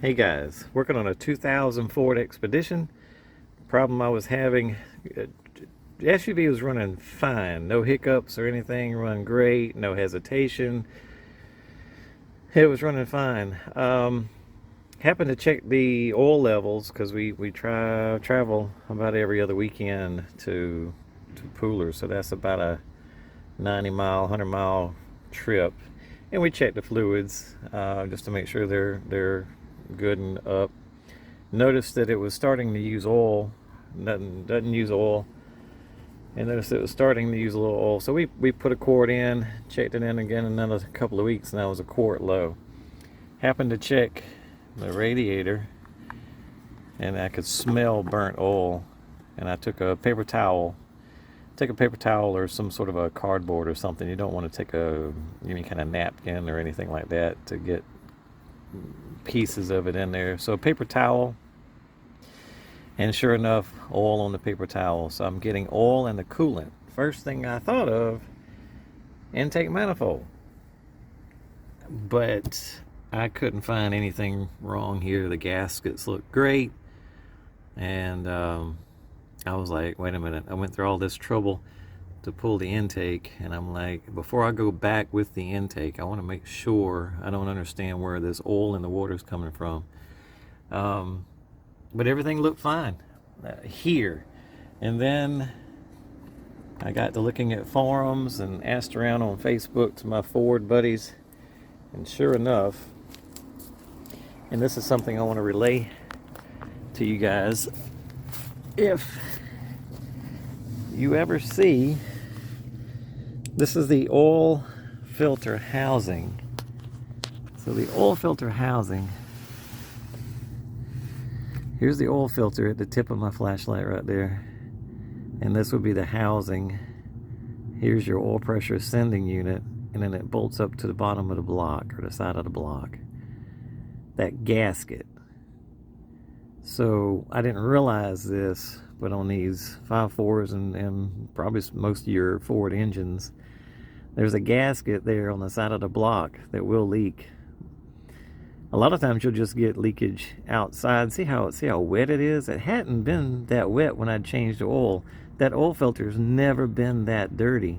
Hey guys, working on a 2000 Ford Expedition. Problem I was having, the SUV was running fine, no hiccups or anything, run great, no hesitation. It was running fine. Happened to check the oil levels because we travel about every other weekend to Pooler, so that's about a 90-mile, 100-mile trip, and we check the fluids just to make sure they're good and up. Noticed that it was starting to use oil. Nothing doesn't use oil, and noticed it was starting to use a little oil. So we put a quart in, checked it in again another couple of weeks, and that was a quart low. Happened to check the radiator, and I could smell burnt oil. And I took a paper towel. Take a paper towel or some sort of a cardboard or something. You don't want to take any kind of napkin or anything like that to get pieces of it in there. So a paper towel, and sure enough, oil on the paper towel. So I'm getting oil in the coolant. First thing I thought of, intake manifold. But I couldn't find anything wrong here. The gaskets look great. And I was like, wait a minute. I went through all this trouble to pull the intake, and I'm like, before I go back with the intake, I want to make sure I don't understand where this oil in the water is coming from. But everything looked fine here. And then I got to looking at forums and asked around on Facebook to my Ford buddies, and sure enough, and this is something I want to relay to you guys, if you ever see, this is the oil filter housing. So the oil filter housing, here's the oil filter at the tip of my flashlight right there, and this would be the housing. Here's your oil pressure sending unit, and then it bolts up to the bottom of the block or the side of the block, that gasket. So I didn't realize this, but on these 5.4s and probably most of your Ford engines, there's a gasket there on the side of the block that will leak. A lot of times you'll just get leakage outside. See how wet it is? It hadn't been that wet when I changed the oil. That oil filter's never been that dirty.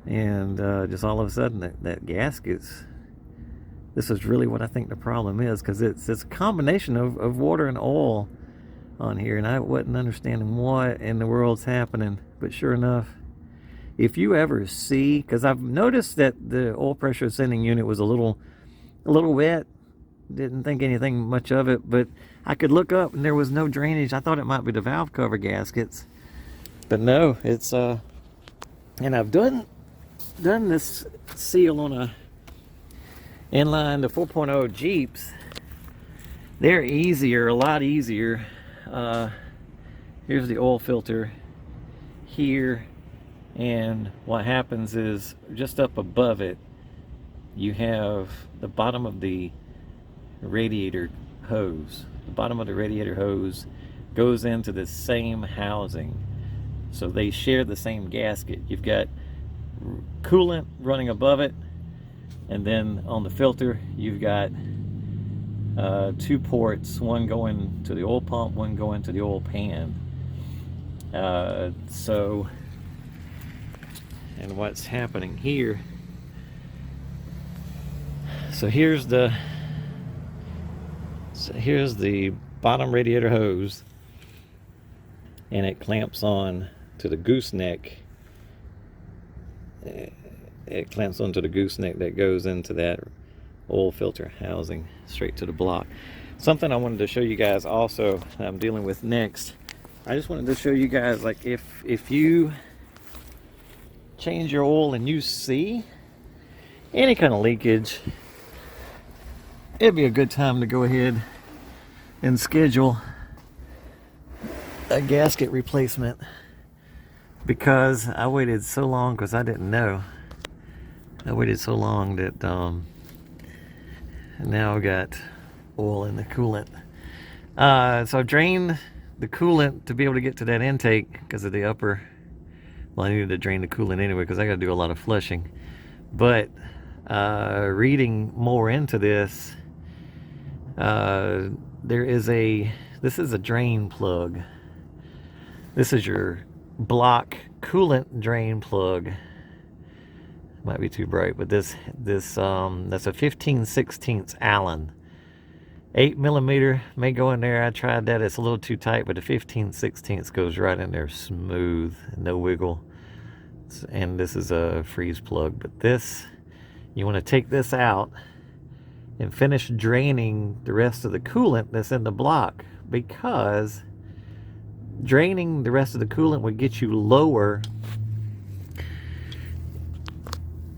And just all of a sudden that gasket's, this is really what I think the problem is, because it's a combination of water and oil on here, and I wasn't understanding what in the world's happening. But sure enough, if you ever see, because I've noticed that the oil pressure sending unit was a little wet, didn't think anything much of it, but I could look up and there was no drainage. I thought it might be the valve cover gaskets, but no, it's and I've done this seal on a inline, the 4.0 Jeeps. They're easier, a lot easier. Here's the oil filter here, and what happens is just up above it you have the bottom of the radiator hose. The bottom of the radiator hose goes into the same housing, so they share the same gasket. You've got coolant running above it, and then on the filter you've got two ports, one going to the oil pump, one going to the oil pan. And what's happening here, so here's the bottom radiator hose, and it clamps on to the gooseneck. It clamps onto the gooseneck that goes into that oil filter housing straight to the block. Something I wanted to show you guys also that I'm dealing with next. I just wanted to show you guys, like, if you change your oil and you see any kind of leakage, it'd be a good time to go ahead and schedule a gasket replacement, because I waited so long because I didn't know. I waited so long that now I've got oil in the coolant. So I drained the coolant to be able to get to that intake because of the upper. Well, I needed to drain the coolant anyway because I got to do a lot of flushing. But reading more into this, There is this is a drain plug. This is your block coolant drain plug. Might be too bright, but that's a 15/16 Allen. 8mm may go in there. I tried that. It's a little too tight, but the 15/16 goes right in there smooth, no wiggle. And this is a freeze plug. But this, you want to take this out and finish draining the rest of the coolant that's in the block, because draining the rest of the coolant would get you lower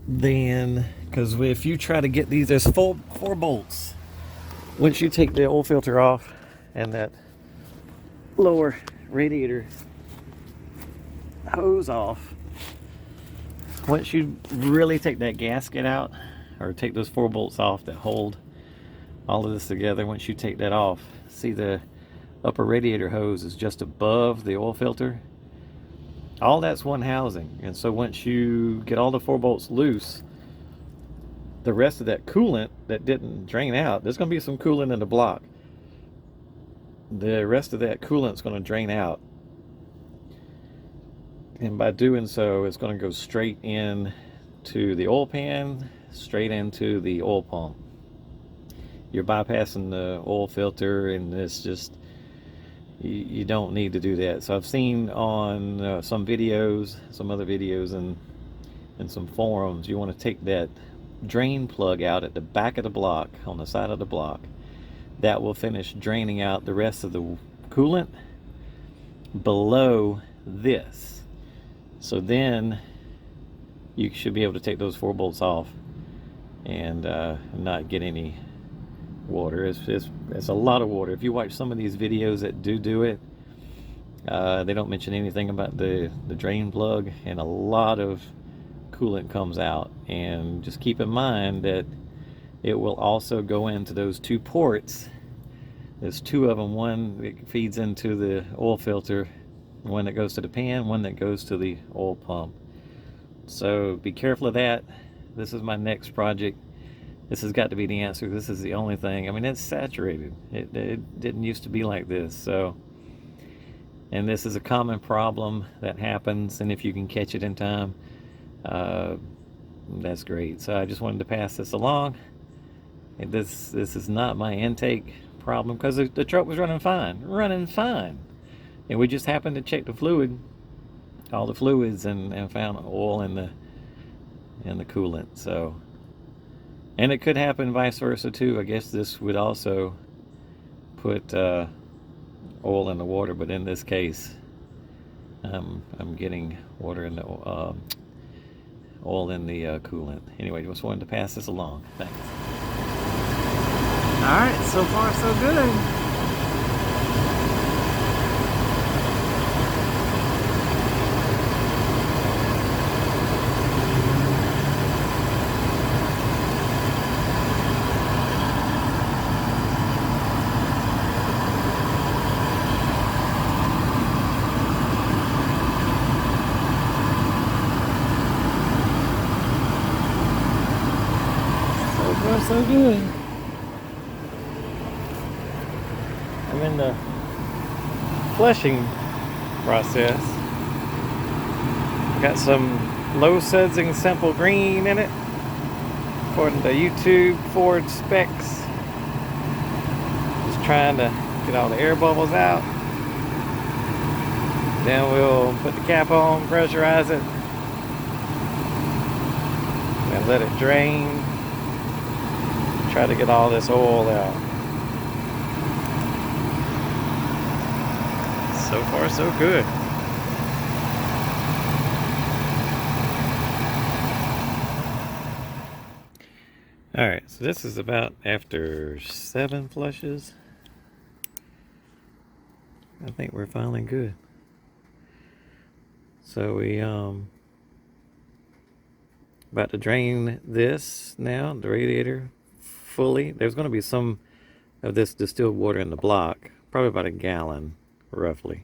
than, because if you try to get these, there's four bolts. Once you take the oil filter off and that lower radiator hose off, once you really take that gasket out, or take those 4 bolts off that hold all of this together, once you take that off, see the upper radiator hose is just above the oil filter. All that's one housing. And so once you get all the 4 bolts loose, the rest of that coolant that didn't drain out, there's going to be some coolant in the block. The rest of that coolant's going to drain out. And by doing so, it's going to go straight in to the oil pan, straight into the oil pump. You're bypassing the oil filter, and it's just, you don't need to do that. So I've seen on some videos, some other videos, and some forums, you want to take that drain plug out at the back of the block, on the side of the block. That will finish draining out the rest of the coolant below this. So then you should be able to take those 4 bolts off and not get any water. It's a lot of water. If you watch some of these videos that do it, they don't mention anything about the drain plug, and a lot of coolant comes out. And just keep in mind that it will also go into those 2 ports. There's 2 of them. One that feeds into the oil filter, one that goes to the pan, one that goes to the oil pump. So be careful of that. This is my next project. This has got to be the answer. This is the only thing. I mean, it's saturated. It didn't used to be like this. So, and this is a common problem that happens, and if you can catch it in time, that's great. So I just wanted to pass this along. And this is not my intake problem, because the truck was running fine, and we just happened to check the fluid, all the fluids, and found oil in the coolant. So, and it could happen vice versa too. I guess this would also put oil in the water, but in this case, I'm getting water in the oil in the coolant. Anyway, just wanted to pass this along. Thanks. Alright, so far so good. So far so good. I'm in the flushing process. Got some low sudsing simple green in it, according to YouTube Ford specs. Just trying to get all the air bubbles out. Then we'll put the cap on, pressurize it, and let it drain. Try to get all this oil out. So far, so good. Alright, so this is about after 7 flushes. I think we're finally good. So we about to drain this now, the radiator, fully. There's going to be some of this distilled water in the block, probably about 1 gallon. Roughly.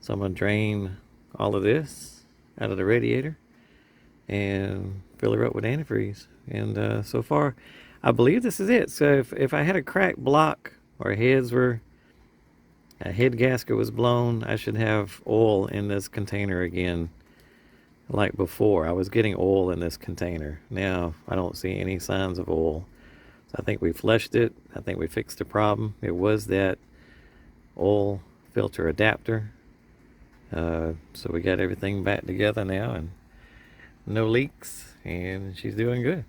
So I'm going to drain all of this out of the radiator and fill her up with antifreeze. And so far, I believe this is it. So if I had a cracked block or a head gasket was blown, I should have oil in this container again like before. I was getting oil in this container. Now I don't see any signs of oil. So I think we flushed it. I think we fixed the problem. It was that oil filter adapter. So we got everything back together now and no leaks, and she's doing good.